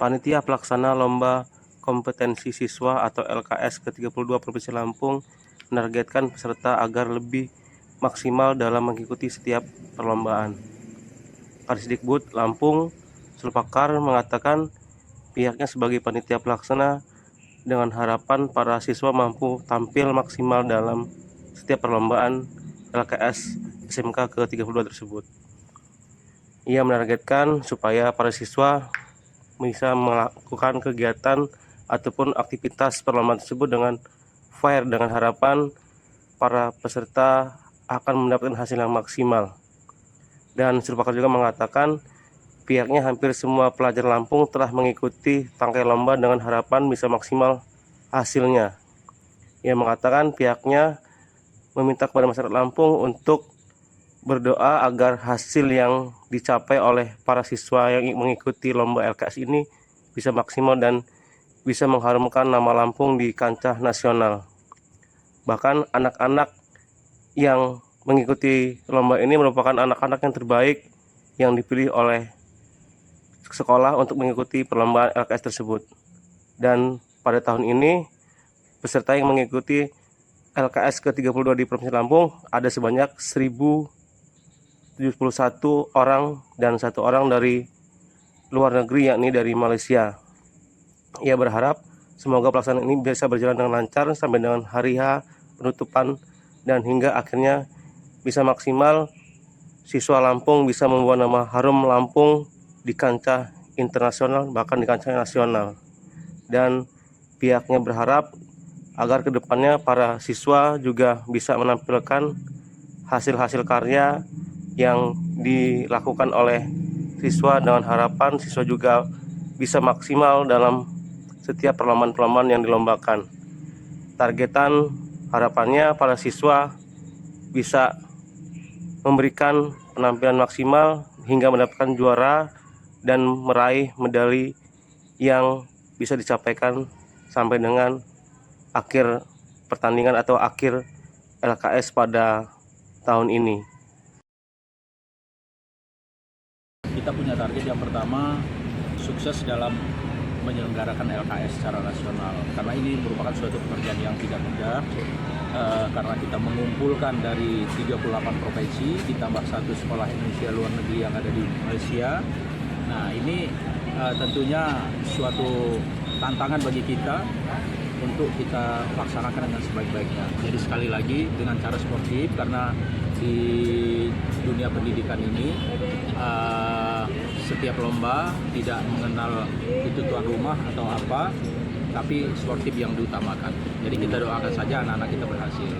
Panitia Pelaksana Lomba Kompetensi Siswa atau LKS ke-32 Provinsi Lampung menargetkan peserta agar lebih maksimal dalam mengikuti setiap perlombaan. Kadisdikbud Lampung, Sulpakar, mengatakan pihaknya sebagai panitia pelaksana dengan harapan para siswa mampu tampil maksimal dalam setiap perlombaan LKS SMK ke-32 tersebut. Ia menargetkan supaya para siswa bisa melakukan kegiatan ataupun aktivitas perlombaan tersebut dengan fair, dengan harapan para peserta akan mendapatkan hasil yang maksimal. Dan Sulpakar juga mengatakan pihaknya hampir semua pelajar Lampung telah mengikuti tangkai lomba dengan harapan bisa maksimal hasilnya. Ia mengatakan pihaknya meminta kepada masyarakat Lampung untuk berdoa agar hasil yang dicapai oleh para siswa yang mengikuti lomba LKS ini bisa maksimal dan bisa mengharumkan nama Lampung di kancah nasional. Bahkan anak-anak yang mengikuti lomba ini merupakan anak-anak yang terbaik yang dipilih oleh sekolah untuk mengikuti perlombaan LKS tersebut. Dan pada tahun ini peserta yang mengikuti LKS ke-32 di Provinsi Lampung ada sebanyak 1.071 orang dan 1 orang dari luar negeri, yakni dari Malaysia. Ia berharap semoga pelaksanaan ini bisa berjalan dengan lancar sampai dengan hari H penutupan dan hingga akhirnya bisa maksimal siswa Lampung bisa membawa nama harum Lampung di kancah internasional bahkan di kancah nasional. Dan pihaknya berharap agar kedepannya para siswa juga bisa menampilkan hasil-hasil karya yang dilakukan oleh siswa dengan harapan siswa juga bisa maksimal dalam setiap perlombaan-perlombaan yang dilombakan. Targetan harapannya para siswa bisa memberikan penampilan maksimal hingga mendapatkan juara dan meraih medali yang bisa dicapaikan sampai dengan akhir pertandingan atau akhir LKS pada tahun ini. Kita punya target yang pertama, sukses dalam menyelenggarakan LKS secara nasional. Karena ini merupakan suatu pekerjaan yang tidak mudah, karena kita mengumpulkan dari 38 provinsi, ditambah 1 sekolah Indonesia luar negeri yang ada di Malaysia. Nah, ini tentunya suatu tantangan bagi kita untuk kita laksanakan dengan sebaik-baiknya. Jadi sekali lagi dengan cara sportif, karena di dunia pendidikan ini setiap lomba tidak mengenal itu tuan rumah atau apa, tapi sportif yang diutamakan. Jadi kita doakan saja anak-anak kita berhasil.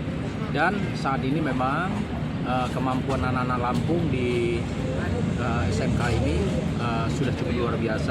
Dan saat ini memang kemampuan anak-anak Lampung di SMK ini sudah cukup luar biasa.